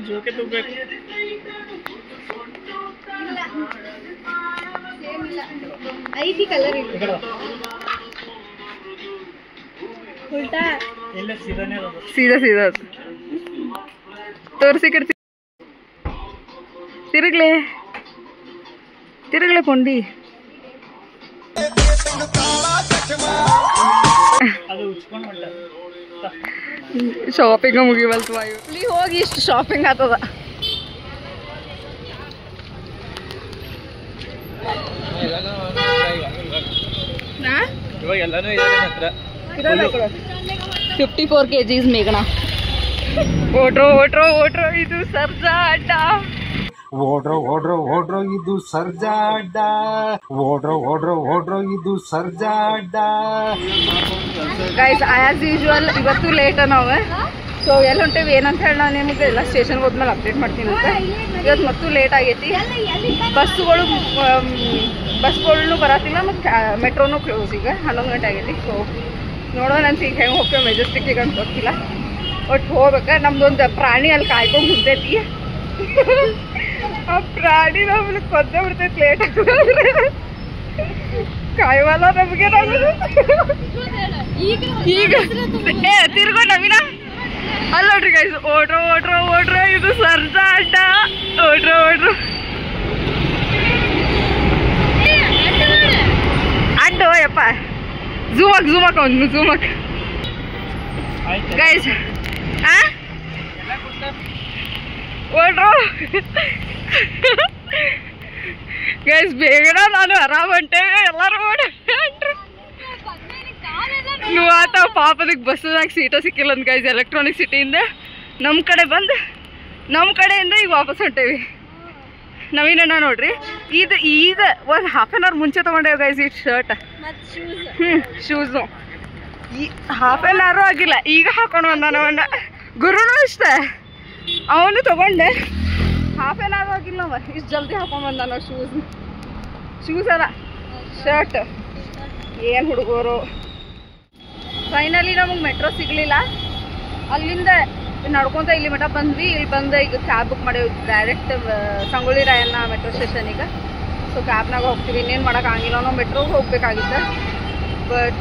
ಜೋಕೆ ತಗೋಬೇಕು. ಐತಿ ಕಲರ್ ಇಲ್ಲ ಉಲ್ಟಾ ಇಲ್ಲ ಸೀದಾನೇ ಸೀದಾ ಸೀದಾ ತೋರಿಸಿ ಕಡ್ತಿ ತಿರುಗ್ಲೆ ತಿರುಗ್ಲೆ ಕೊಂಡಿ ಅದು ಉಚ್ಕೊಂಡು ಹೊಂಟ ಶಾಪಿಂಗ್ ಮುಗಿವಲ್ತು ಇಲ್ಲಿ ಹೋಗಿ ಇಷ್ಟು ಶಾಪಿಂಗ್ ಆಗ್ತದ. ಇವಾಗ ಎಲ್ಲಾನು ಇದೆ ಹತ್ರ 54 kgs ಮೇಘನಾ. ಓಡ್ರೋ ಓಡ್ರೋ ಓಡ್ರೋ ಇದು ಸರ್ಜಾ ಅಡ್ಡ. ಓಡ್ರೋ ಓಡ್ರೋ ಓಡ್ರೋ ಇದು ಸರ್ಜಾ ಅಡ್ಡ. ಓಡ್ರೋ ಓಡ್ರೋ ಓಡ್ರೋ ಇದು ಸರ್ಜಾ ಅಡ್ಡ. ಗೈಸ್ ಆಸ್ ಯೂಶುವಲ್ ಇವತ್ತು ಲೇಟ ನಾವು. ಸೊ ಎಲ್ಲಿ ಹೊಂಟೇವಿ ಏನಂತ ಹೇಳಿ ನಾನು ನಿಮಗೆ ಎಲ್ಲ ಸ್ಟೇಷನ್ಗೆ ಹೋದ್ಮೇಲೆ ಅಪ್ಡೇಟ್ ಮಾಡ್ತೀನಿ ಅಂತ. ಇವತ್ತು ಮತ್ತು ಲೇಟ್ ಆಗೈತಿ. ಬಸ್ಗಳು ಬರತ್ತಿಲ್ಲ ಮತ್ತು ಮೆಟ್ರೋನು ಕ್ಲೋಸ್ ಈಗ 11 ಗಂಟೆ ಆಗೈತಿ. ಸೊ ನೋಡೋಣ ಅಂತ ಈಗ ಹೆಂಗೆ ಹೋಗ್ತೇವೆ ಮೆಜೆಸ್ಟಿಕ್ಕಿಗೆ ಅಂತ ಗೊತ್ತಿಲ್ಲ. ಒಟ್ಟು ಹೋಗ್ಬೇಕು. ನಮ್ದೊಂದು ಪ್ರಾಣಿ ಅಲ್ಲಿ ಕಾಯ್ಕೊಂಡು ಕುಂತೈತಿ. ಆ ಪ್ರಾಣಿ ನಮ್ಗೆ ಕೊಂದೇ ಬಿಡ್ತೈತಿ ಲೇಟ್ ಆಗಿದ್ರೆ ಕಾಯುವಲ್ಲ ನಮಗೆ. ಈಗ ತಿರ್ಗೋ ನವೀನ ಅಲ್ಲ ನೋಡ್ರಿ ಗೈಸ್. ಓಡ್ರೋ ಓಡ್ರೋ ಓಡ್ರೋ ಇದು ಸರ್ಜಾ ಅಡ್ಡ. ಓಡ್ರೋ ಓಡ್ರೋ ಅಡ್ಡ ಯಪ್ಪ. ಝೂಮಕ್ ಅವ್ನು ಝೂಮಕ್ ಗೈಸ್. ಓಡ್ರೋ ಗೈಸ್ ಬೇಗನ ನಾನು ಆರಾಮ್ ಹೊಂಟೇವೆ. ಎಲ್ಲರೂ ಓಡ್ರು ನೀವು ಆತ ಪಾಪದಕ್ಕೆ ಬಸ್ಸದಾಗ ಸೀಟ ಸಿಕ್ಕಿಲ್ಲ ಅಂತ ಗೈಸ್. ಎಲೆಕ್ಟ್ರಾನಿಕ್ ಸಿಟಿಯಿಂದ ನಮ್ಮ ಕಡೆ ಬಂದು ನಮ್ಮ ಕಡೆಯಿಂದ ಈಗ ವಾಪಸ್ ಹೊಂಟೇವಿ. ನವೀನಣ್ಣ ನೋಡ್ರಿ ಇದು ಈಗ ಒಂದು ಹಾಫ್ ಆನ್ ಅವರ್ ಮುಂಚೆ ತೊಗೊಂಡೇವೆ ಗೈಸ್. ಇದು ಶರ್ಟ್ ಶೂಸು ಈ ಹಾಫ್ ಆನ್ ಅವರು ಆಗಿಲ್ಲ ಈಗ ಹಾಕೊಂಡು ಬಂದಾನವನ್ನ. ಗುರುನು ಇಷ್ಟೇ ಅವನು ತೊಗೊಂಡೆ ಹಾಫ್ ಆನ್ ಅವರ್ ಆಗಿಲ್ಲ ಅವ ಇಷ್ಟು ಜಲ್ದಿ ಹಾಕೊಂಡು ಬಂದಾನ ಶೂಸ್ ಅಲ್ಲ ಶರ್ಟ್. ಏನು ಹುಡುಗರು. ಫೈನಲಿ ನಮಗೆ ಮೆಟ್ರೋ ಸಿಗಲಿಲ್ಲ. ಅಲ್ಲಿಂದ ನಡ್ಕೊತ ಇಲ್ಲಿ ಮಠ ಬಂದ್ವಿ. ಇಲ್ಲಿ ಬಂದು ಈಗ ಕ್ಯಾಬ್ ಬುಕ್ ಮಾಡೇವಿ ಡೈರೆಕ್ಟ್ ಸಂಗೊಳ್ಳಿ ರಾಯಣ್ಣ ಮೆಟ್ರೋ ಸ್ಟೇಷನಿಗೆ. ಸೊ ಕ್ಯಾಬ್ನಾಗ ಹೋಗ್ತೀವಿ. ಇನ್ನೇನು ಮಾಡೋಕ್ಕಾಗಿಲ್ಲ. ನಾವು ಮೆಟ್ರೋಗೆ ಹೋಗ್ಬೇಕಾಗಿತ್ತು ಬಟ್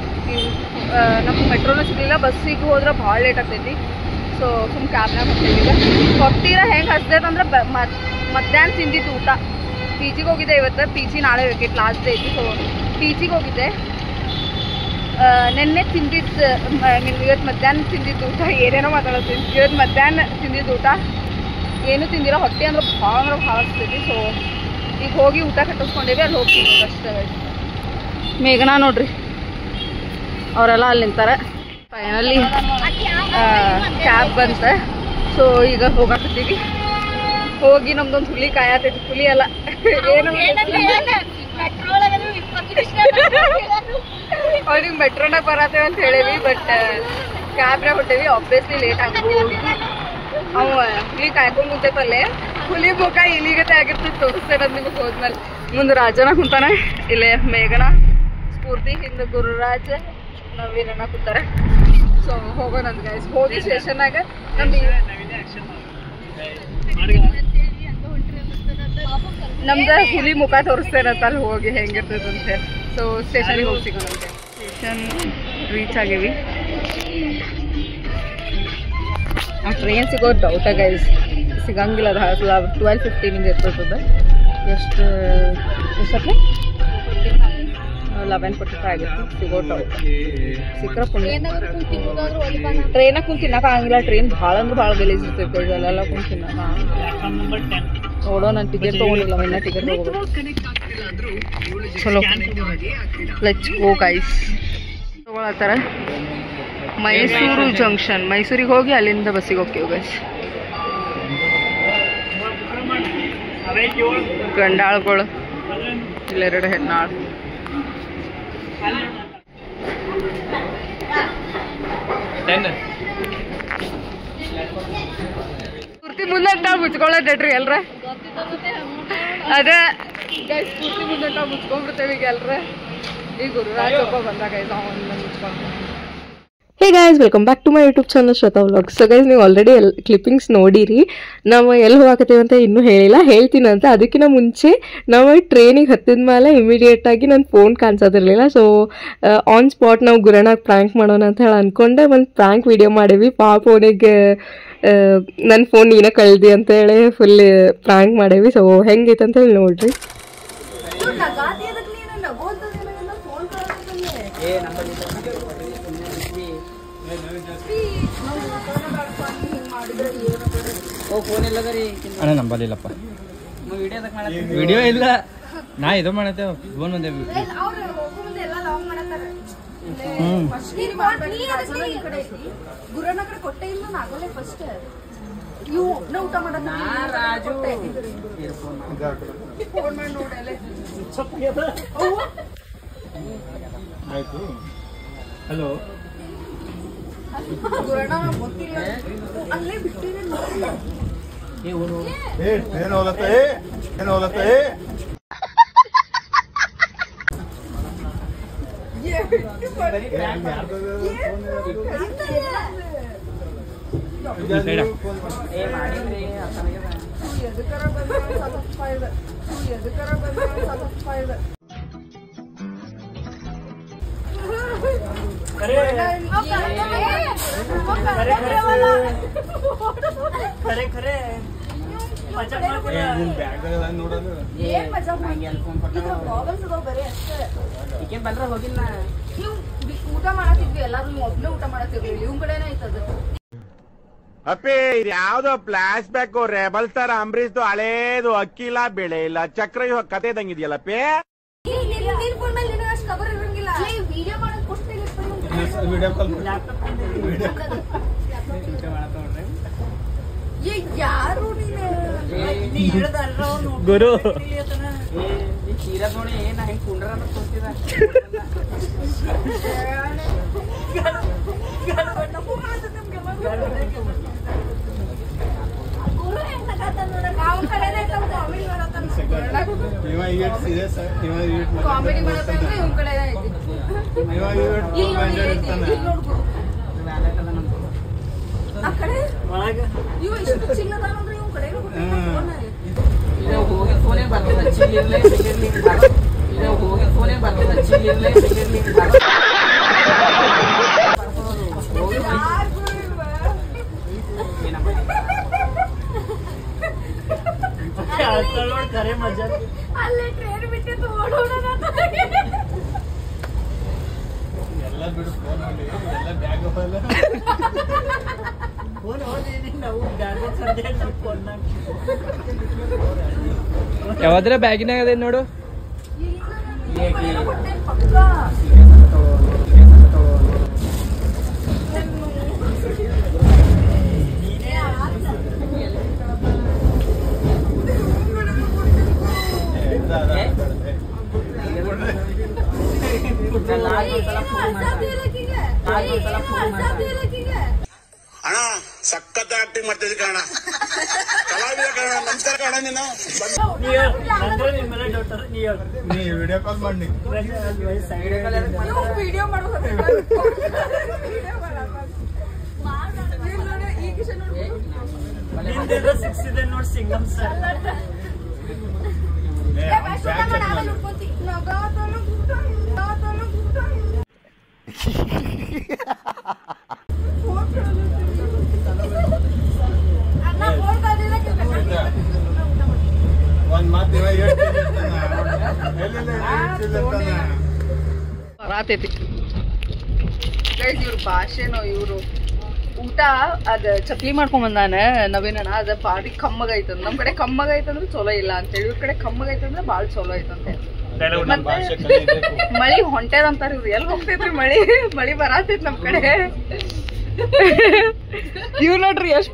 ನಮ್ಗೆ ಮೆಟ್ರೋನೂ ಸಿಗಲಿಲ್ಲ. ಬಸ್ಸಿಗೆ ಹೋದ್ರೆ ಭಾಳ ಲೇಟ್ ಆಗ್ತೈತಿ. ಸೊ ಸುಮ್ಮನೆ ಕ್ಯಾಬ್ನಾಗ ಹೋಗ್ತೀವಿ. ಈಗ ಹೊಟ್ಟಿರ ಹೆಂಗೆ ಹಚ್ತೈತೆ ಅಂದ್ರೆ ಮಧ್ಯಾಹ್ನ ತಿಂದಿದ್ದು ಊಟ. ಪಿ ಜಿಗೆ ಹೋಗಿದ್ದೆ ಇವತ್ತು. ಪಿ ಜಿ ನಾಳೆ ವೇಕೆಟ್ ಲಾಸ್ಟ್ ಡೇ ಐತಿ. ಸೊ ಪಿ ಜಿಗೆ ಹೋಗಿದ್ದೆ. ನೆನ್ನೆ ತಿಂದಿದ್ದು ಇವತ್ತು ಮಧ್ಯಾಹ್ನ ತಿಂದಿದ್ದು ಊಟ ಏನೇನೋ ಮಾತಾಡ್ತೀನಿ. ಇವತ್ತು ಮಧ್ಯಾಹ್ನ ತಿಂದಿದ್ದು ಊಟ ಏನೂ ತಿಂದಿರೋ. ಹೊಟ್ಟೆ ಅಂದ್ರೆ ಭಾಳ ಹಚ್ತೈತಿ. ಸೊ ಈಗ ಹೋಗಿ ಊಟ ಕಟ್ಟಿಸ್ಕೊಂಡೇವಿ. ಅಲ್ಲಿ ಹೋಗ್ತೀವಿ ಅಷ್ಟೇ. ಮೇಘನಾ ನೋಡ್ರಿ ಅವರೆಲ್ಲ ಅಲ್ಲಿ ನಿಂತಾರೆ. ಫೈನಲಿ ಕ್ಯಾಬ್ ಬಂತ. ಸೊ ಈಗ ಹೋಗಾಕತ್ತೀವಿ. ಹೋಗಿ ನಮ್ದೊಂದು ಹುಲಿ ಕಾಯತೈತಿ. ಹುಲಿ ಅಲ್ಲ ಏನು ಅವ್ರಿಗೆ ಮೆಟ್ರೋನಾಗ ಬರತ್ತೇವೆ ಅಂತ ಹೇಳೇವಿ ಬಟ್ ಕ್ಯಾಬ್ನಾಗ ಹೊಟ್ಟೇವಿ. ಆಬ್ವಿಯಸ್ಲಿ ಲೇಟ್ ಆಗ್ಬೋದು. ಅವ ಹುಲಿ ಕಾಯ್ಕೊಂಡು ಕುಂತೈತಲ್ಲೇ. ಹುಲಿ ಮುಖ ಇಲಿಗತೆ ಆಗಿರ್ತದೆ. ತೋರಿಸ್ತೇನೆ ಅದು ನಿಮಗೆ ಹೋದ್ಮೇಲೆ. ಮುಂದೆ ರಾಜನ ಕುಂತಾನೆ. ಇಲ್ಲೇ ಮೇಘನಾ ಸ್ಫೂರ್ತಿ ಹಿಂದೆ ಗುರುರಾಜ್ ನವೀನಣ್ಣ ಕೂತಾರೆ. ಸೊ ಹೋಗೋಣ ಅಂತ ಗೈಸ್. ಹೋಗಿ ಸ್ಟೇಷನ್ನಾಗ ನಮ್ದು ಹುಲಿ ಮುಖ ತೋರಿಸ್ತೇನಂತ ಅಲ್ಲಿ ಹೋಗಿ ಹೆಂಗಿರ್ತೈತೆ ಅಂತ ಹೇಳಿ. ಸೊ ಸ್ಟೇಷನಿಗೆ ಹೋಗಿ ಸಿಗೋಣ. ಸ್ಟೇಷನ್ ರೀಚ್ ಆಗೀವಿ. ಆ ಟ್ರೈನ್ ಸಿಗೋದು ಡೌಟ ಗೈಸ್. ಸಿಗಂಗಿಲ್ಲ. ಅದು 12:15 ಇರ್ತದೆ. ಎಷ್ಟಕ್ಕೆ 11:45 ಆಗುತ್ತೆ. ಸಿಗೋ ಡೌಟ್. ಸಿಕ್ಕರೆ ಪುಣ್ಯ. ಟ್ರೈನಾಗ ಕುಂತು ತಿನ್ನೋಕ್ಕಾಗಿಲ್ಲ. ಟ್ರೈನ್ ಭಾಳ ಅಂದ್ರೆ ಭಾಳ ಗಲೀಜ್ ಇರ್ತೈತೆ. ಇದೆಲ್ಲ ಕುಂತು ತಿನ್ನೋಣ. ನೋಡೋ ನಾನು ಟಿಕೆಟ್ ತೊಗೊಂಡಿಲ್ಲ. ಇನ್ನ ಟಿಕೆಟ್ ತೊಗೋಬೇಕು. ಚಲೋ ಲೆಟ್ಸ್ ಗೋ ಗೈಸ್. ತೊಗೊಳತ್ತಾರ ಮೈಸೂರು ಜಂಕ್ಷನ್. ಮೈಸೂರಿಗೆ ಹೋಗಿ ಅಲ್ಲಿಂದ ಬಸ್ಸಿಗೆ ಹೋಗ್ತೀವಿ ಗೈಸ್. ಗಂಡಾಳುಗಳು ಇಲ್ಲೆರಡು ಹೆಣ್ಣಾಳು. ಪೂರ್ತಿ ಮುಂದಂಟ ಮುಚ್ಕೊಳ್ಳೋದ್ರಿ ಎಲ್ರ. ಅದೇ ಗೈಸ್ ಪೂರ್ತಿ ಮುಂದಂಟ ಮುಚ್ಕೊಂಡ್ಬಿಡ್ತೇವೆ ಈಗ ಎಲ್ರ. ಈಗ ಗುರುರಾಜ್ ಒಬ್ಬ ಬಂದಾಗ ಮುಚ್ಕೊಂಡು hey guys welcome back to my YouTube channel Shweta vlogs. So guys ನೀವು ಆಲ್ರೆಡಿ ಕ್ಲಿಪ್ಪಿಂಗ್ಸ್ ನೋಡಿರಿ. ನಾವು ಎಲ್ಲಿ ಹೋಗಾಕತ್ತೀವಿ ಅಂತ ಇನ್ನೂ ಹೇಳಿಲ್ಲ, ಹೇಳ್ತೀನಿ ಅಂತ. ಅದಕ್ಕಿಂತ ಮುಂಚೆ ನಾವು ಟ್ರೈನಿಗೆ ಹತ್ತಿದ ಮೇಲೆ ಇಮಿಡಿಯೇಟಾಗಿ ನನ್ನ ಫೋನ್ ಕಾಣಿಸೋದಿರಲಿಲ್ಲ. ಸೊ ಆನ್ ಸ್ಪಾಟ್ ನಾವು ಗುರಣಾಗ ಪ್ರ್ಯಾಂಕ್ ಮಾಡೋಣ ಅಂತ ಹೇಳಿ ಅಂದ್ಕೊಂಡೆ ಒಂದು ಪ್ರ್ಯಾಂಕ್ ವಿಡಿಯೋ ಮಾಡೀವಿ. ಪಾಪ ಅವನಿಗೆ ನನ್ನ ಫೋನ್ ನೀನೇ ಕಳ್ದಿ ಅಂತೇಳಿ ಫುಲ್ ಪ್ರ್ಯಾಂಕ್ ಮಾಡೇವಿ. ಸೊ ಹೆಂಗೈತೆ ಅಂತ ಹೇಳಿ ನೋಡ್ರಿ. ಅಣ್ಣ ನಂಬಲಿಲ್ಲಪ್ಪ, ವಿಡಿಯೋ ಇಲ್ಲ. ನಾ ಇದು ಮಾಡತ್ತೇವ ಫೋನ್ ಒಂದೇ. ಆಯ್ತು. ಹಲೋ ಏನು ಹೋಗತ್ತೆ ಏನು ಹೋಗತ್ತೆ ಊಟ ಮಾಡತ್ತಿದ್ವಿ ಎಲ್ಲಾರು, ನೀವು ಒಬ್ನೇ ಊಟ ಮಾಡತ್ತಿರ್ಲಿಲ್ಲ. ಇವ್ ಕಡೆನೇ ಐತದ. ಅಪ್ಪಿ ಇದು ಯಾವ್ದೋ ಫ್ಲಾಶ್ ಬ್ಯಾಕ್ ರೆಬಲ್ ಸ್ಟಾರ್ ಅಂಬರೀಶ್ದು ಹಳೇದು. ಅಕ್ಕಿ ಇಲ್ಲ, ಬೆಳೆ ಇಲ್ಲ, ಚಕ್ರ ಇವಾಗ ಕತೆ ಇದಂಗಿದೆಯಲ್ಲಪ್ಪಿ. ಗುರು ಕಾಮಿಡಿ ಮಾಡತ್ತಂದ್ರೆ ಇವ್ ಕಡೆ ಐತಿ. ಆ ಕಡೆ ಇವ್ ಇಷ್ಟು ಚಿಲ್ಲದ ನೋಡ್ರಿ, ಇವ್ ಕಡೆ ಹೋಗಿ ಫೋನೇ ಬರ್ತದ ಚಿಲ್ಲಿರ್ಲೇ ಹೋಗಿ ಫೋನೇ ಬರ್ತದ ಚಿಲ್ಲಿರ್ಲೇ ಕರೆ ಮಜಾ. ಅಲ್ಲೇ ಟ್ರೈನ್ ಬಿಟ್ಟಿತ್ತು ಓಡೋಣ ಎಲ್ಲ ಬಿಡು, ಫೋನ್ ಮಾಡಿ ಎಲ್ಲ ಬ್ಯಾಗ್ ಫೋನ್ ಹೋಗಿ ನಾವು ಯಾವ್ದ್ರ ಬ್ಯಾಗಿನಾಗ ಅದೇ ನೋಡು. ಅಣ್ಣ ಸಖತ್ ಆಕ್ಟಿಂಗ್ ಮಾಡ್ತಿದ್ದೆ ಕಣ, ಕಲಾವಿದ ಕಣ. ನಮಸ್ಕಾರ ಕಣ. ನೀನು ನೀ ವಿಡಿಯೋ ಕಾಲ್ ಮಾಡಿ ವಿಡಿಯೋ ಮಾಡೋದು ಸಿಕ್ಸಿದೆ ನೋಡಿ ಸಿಂಗಮ್ ಸರ್. ಒಂದ್ ಮಾತು ಬರಾತೈತಿ ಗೈಸ್. ಇವ್ರ ಭಾಷೆನೋ ಇವ್ರು ಊಟ ಅದ ಚಪ್ಲಿ ಮಾಡ್ಕೊಂಡ್ ಬಂದಾನ ನವೀನಣ್ಣ. ಅದ ಬಾರಿ ಕಮ್ಮಗೈತಂದ. ನಮ್ ಕಡೆ ಕಮ್ಮಗೈತಂದ್ರೆ ಚಲೋ ಇಲ್ಲ ಅಂತೇಳಿ, ಇವ್ರ ಕಡೆ ಕಮ್ಮಗೈತಂದ್ರೆ ಬಾಳ ಚಲೋ ಐತಂತೆ. ಮಳಿ ಹೊಂಟೇದ ಅಂತಾರ ಇವ್ರು. ಎಲ್ಲಿ ಹೋಗ್ತೈತ್ರಿ ಮಳಿ? ಮಳಿ ಬರಾತೈತಿ ನಮ್ ಕಡೆ. ಇವ್ ನೋಡ್ರಿ ಎಷ್ಟ್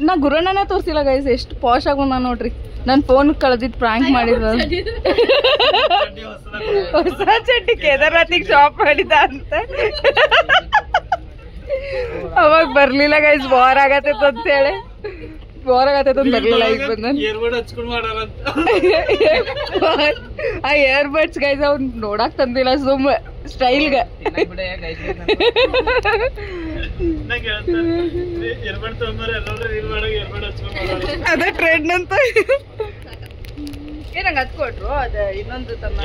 ನಾ ಗುರುಣ್ಣನೇ ತೋರ್ಸಿಲ್ಲ ಗೈಸ್, ಎಷ್ಟು ಪಾಶ್ ಆಗೋಣ ನೋಡ್ರಿ. ನನ್ ಫೋನ್ ಕಳೆದಿದ್ ಪ್ರಾಂಕ್ ಮಾಡಿದ ಹೊಸ ಚಡ್ಡಿ ಕೇದಾರ್ನಾಥಿಗೆ ಶಾಪ್ ಮಾಡಿದ ಅಂತ. ಅವಾಗ ಬರ್ಲಿಲ್ಲ ಗೈಸ್, ಬೋರ್ ಆಗತ್ತೈತ ಅಂತ ಹೇಳಿ. ಬೋರ್ ಆಗತ್ತೈತ ಬರ್ಲಿಲ್ಲ. ಈಗ ಬಂದ ಆ ಏರ್ಬಡ್ಸ್ ಗೈಸ್ ಅವ್ನ್ ನೋಡಕ್ ತಂದಿಲ್ಲ, ಸ್ಟೈಲ್ಗೆ ಅದೇ ಟ್ರೆಂಡ್ ಅಂತ ಏನಂಗ ಅದ್ ಕೊಟ್ರು ಅದ ಇನ್ನೊಂದು ತಮ್ಮ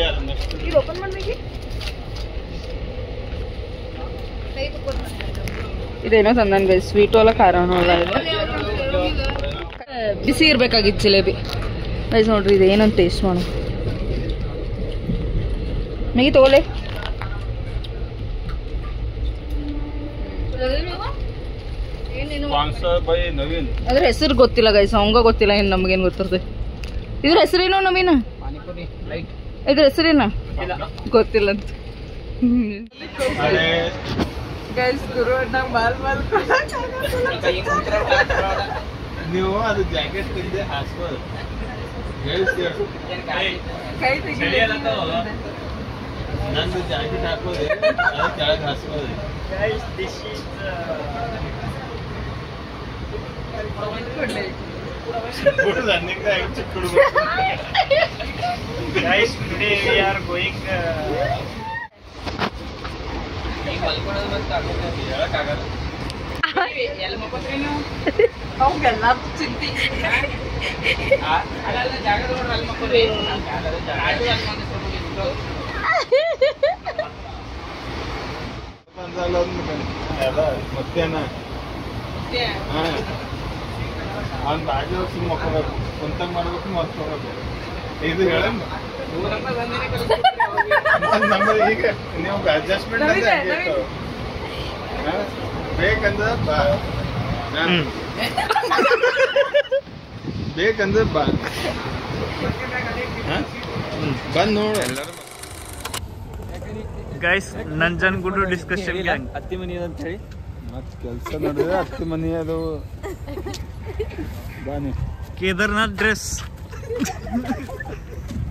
ಈಗ ಓಪನ್ ಮಾಡ್ಬೇಕು ಇದೇನೋ ತಂದನ್ ಗೈಸ್ ಸ್ವೀಟ್ ಅಲ್ಲ ಖಾರನೂ ಅಲ್ಲ ಬಿಸಿ ಇರ್ಬೇಕಾಗಿತ್ತು ಜಿಲೇಬಿ ಗೈಸ್ ನೋಡ್ರಿ ಇದು ಏನಂತ ಟೇಸ್ಟ್ ಮಾಡು ಮ್ಯಾಗಿ ತಗೊಳ್ಳಿ ಅದ್ರ ಹೆಸರು ಗೊತ್ತಿಲ್ಲ ಗೈಸ್ ಅವಂಗ ಗೊತ್ತಿಲ್ಲ ಏನ್ ನಮ್ಗೇನ್ ಗೊತ್ತಿರ್ತದೆ ಇದ್ರ ಹೆಸರೇನೋ ನವೀನ ಇದ್ರ ಹೆಸರೇನ ಗೊತ್ತಿಲ್ಲ ಅಂತ ಗೈಸ್ ಗುರು ಅಣ್ಣ ಮಾಲ್ ನೀವು ಅದು ಜಾಕೆಟ್ ತಿಂದೆ ಹಾಸ್ಬೋದು ನಂದು ಜಾಕೆಟ್ ಹಾಕೋದು ಅದು ಕೆಳಗೆ ಹಾಸ್ಬೋದು Guys, today we are going. ಅವಂಗೆಲ್ಲ ಚಿಂತಿ ಮತ್ತೇನ ಅವ್ನ ಬಾಜು ಸುಮ್ಮ ಮಕ್ಕೋಬೇಕು ಕುಂತಾಗ ಮಾಡ್ಬೇಕು ಮರ್ಕೋಬೇಕು ಇದು ಹೇಳ ನಮ್ಮದು ಈಗ ನೀವು ಅಡ್ಜಸ್ಟ್ಮೆಂಟ್ ಬೇಕಂದ್ರೆ ಬಾ ಬೇಕಂದ್ರೆ ಬಾ ಬಂದ್ ನೋಡು ಎಲ್ಲರೂ Guys, ನಂಜನ್ ಗುಡು ಡಿಸ್ಕಷನ್ ಗ್ಯಾಂಗ್ ಹತ್ತಿ ಮನಿ ಅಂತ ಹೇಳಿ ಮತ್ ಕೆಲಸ ನೋಡಿದ್ರೆ ಹತ್ತಿ ಮನಿ ಅದು ಬಾನಿ ಕೇದಾರ್ನಾಥ್ ಡ್ರೆಸ್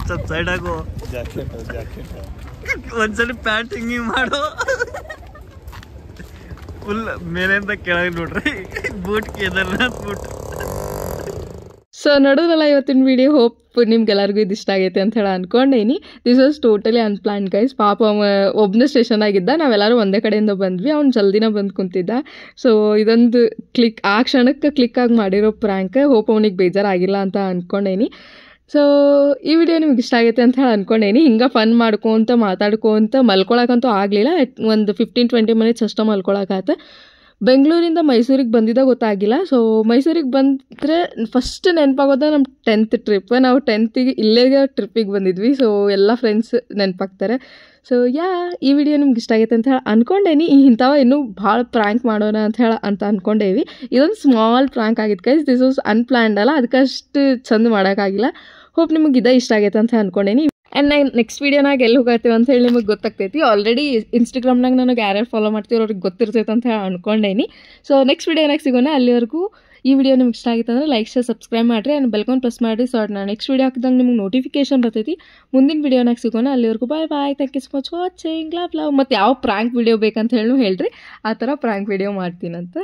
ಸ್ವಲ್ಪ ಸೈಡ್ ಆಗೋ ಜಾಕೆಟ್ ಒಂದ್ಸಲಿ ಪ್ಯಾಂಟ್ ಹಿಂಗಿ ಮಾಡೋ ಫುಲ್ ಮೇಲಿಂದ ಕೆಳಗೆ ನೋಡ್ರಿ ಬೂಟ್ ಕೇದಾರ್ನಾಥ್ ಬೂಟ್ ಸೊ ನೋಡೋದಲ್ಲ ಇವತ್ತಿನ ವಿಡಿಯೋ ಹೋಪ್ ನಿಮ್ಗೆಲ್ಲರಿಗೂ ಇದು ಇಷ್ಟ ಆಗೈತೆ ಅಂತ ಹೇಳಿ ಅನ್ಕೊಂಡೇನಿ ದಿಸ್ ವಾಸ್ ಟೋಟಲಿ ಅನ್ಪ್ಲಾನ್ ಗೈಸ್ ಪಾಪ ಒಬ್ಬನೇ ಸ್ಟೇಷನ್ ಆಗಿದ್ದ ನಾವೆಲ್ಲರೂ ಒಂದೇ ಕಡೆಯಿಂದ ಬಂದ್ವಿ ಅವ್ನು ಜಲ್ದಿನ ಬಂದು ಕುಂತಿದ್ದ ಸೊ ಇದೊಂದು ಆ ಕ್ಷಣಕ್ಕೆ ಕ್ಲಿಕ್ಕಾಗಿ ಮಾಡಿರೋ ಪ್ರ್ಯಾಂಕ್ ಹೋಪ್ ಅವನಿಗೆ ಬೇಜಾರಾಗಿಲ್ಲ ಅಂತ ಅಂದ್ಕೊಂಡೇನಿ ಸೊ ಈ ವಿಡಿಯೋ ನಿಮ್ಗೆ ಇಷ್ಟ ಆಗೈತೆ ಅಂತ ಹೇಳಿ ಅಂದ್ಕೊಂಡೇನಿ ಹಿಂಗೆ ಫನ್ ಮಾಡ್ಕೊತ ಮಾತಾಡ್ಕೊತ ಮಲ್ಕೊಳಕ್ಕಂತೂ ಆಗಲಿಲ್ಲ ಒಂದು 15-20 ಮಿನಿಟ್ಸ್ ಅಷ್ಟೇ ಮಲ್ಕೊಳಕಾತ ಬೆಂಗಳೂರಿಂದ ಮೈಸೂರಿಗೆ ಬಂದಿದ್ದ ಗೊತ್ತಾಗಿಲ್ಲ ಸೊ ಮೈಸೂರಿಗೆ ಬಂದರೆ ಫಸ್ಟ್ ನೆನಪಾಗೋದ ನಮ್ಮ 10th ಟ್ರಿಪ್ ನಾವು 10th ಇಲ್ಲೇ ಟ್ರಿಪ್ಪಿಗೆ ಬಂದಿದ್ವಿ ಸೊ ಎಲ್ಲ ಫ್ರೆಂಡ್ಸ್ ನೆನಪಾಗ್ತಾರೆ ಸೊ ಈ ವಿಡಿಯೋ ನಿಮ್ಗೆ ಇಷ್ಟ ಆಗೈತೆ ಅಂತ ಹೇಳಿ ಅಂದ್ಕೊಂಡೇನಿ ಇಂಥವ ಇನ್ನೂ ಭಾಳ ಪ್ರ್ಯಾಂಕ್ ಮಾಡೋಣ ಅಂತ ಅಂದ್ಕೊಂಡೇವಿ ಇದೊಂದು ಸ್ಮಾಲ್ ಪ್ರ್ಯಾಂಕ್ ಆಗಿತ್ತು ಗೈಸ್ ದಿಸ್ ವಾಸ್ ಅನ್ಪ್ಲ್ಯಾನ್ಡ್ ಅಲ್ಲ ಅದಕ್ಕಷ್ಟು ಚಂದ ಮಾಡೋಕ್ಕಾಗಿಲ್ಲ ಹೋಪ್ ನಿಮಗೆ ಇದೇ ಇಷ್ಟ ಆಗೈತೆ ಅಂತ ಅಂದ್ಕೊಂಡೇನಿ ಆ್ಯಂಡ್ ನಾನು ನೆಕ್ಸ್ಟ್ ವೀಡಿಯೋನಾಗ ಎಲ್ಲಿ ಹೋಗ್ತೀವಿ ಅಂತ ಹೇಳಿ ನಿಮಗೆ ಗೊತ್ತಾಗ್ತೈತಿ ಆಲ್ರೆಡಿ ಇನ್ಸ್ಟಾಗ್ರಾಮ್ನಾಗ ನನಗೆ ಯಾರ್ಯಾರು ಫಾಲೋ ಮಾಡ್ತೀರೋ ಅವ್ರಿಗೆ ಗೊತ್ತಿರ್ತೈತೆ ಅಂತ ಹೇಳಿ ಅಂದ್ಕೊಂಡೇನಿ ಸೊ ನೆಕ್ಸ್ಟ್ ವೀಡಿಯೋನಾಗ ಸಿಗೋಣ ಅಲ್ಲಿವರೆಗೂ ಈ ವಿಡಿಯೋ ನಿಮ್ಗೆ ಇಷ್ಟ ಆಗಿತ್ತು ಅಂದರೆ ಲೈಕ್ ಶೇರ್ ಸಬ್ಸ್ಕ್ರೈಬ್ ಮಾಡಿರಿ ಆ್ಯಂಡ್ ಬೆಲ್ಕಾನ್ ಪ್ರೆಸ್ ಮಾಡಿರಿ ಸೊ ನಾನು ನೆಕ್ಸ್ಟ್ ವೀಡಿಯೋ ಹಾಕಿದಂಗೆ ನಿಮ್ಗೆ ನೋಟಿಫಿಕೇಶನ್ ಬರ್ತೈತಿ ಮುಂದಿನ ವೀಡಿಯೋನಾಗ ಸಿಗೋಣ ಅಲ್ಲಿವರೆಗೂ bye thank you so much watching love ಮತ್ತು ಯಾವ ಪ್ರ್ಯಾಂಕ್ ವೀಡಿಯೋ ಬೇಕಂತ ಹೇಳಿ ಹೇಳ್ರಿ ಆ ಥರ ಪ್ರ್ಯಾಂಕ್ ವೀಡಿಯೋ ಮಾಡ್ತೀನಂತ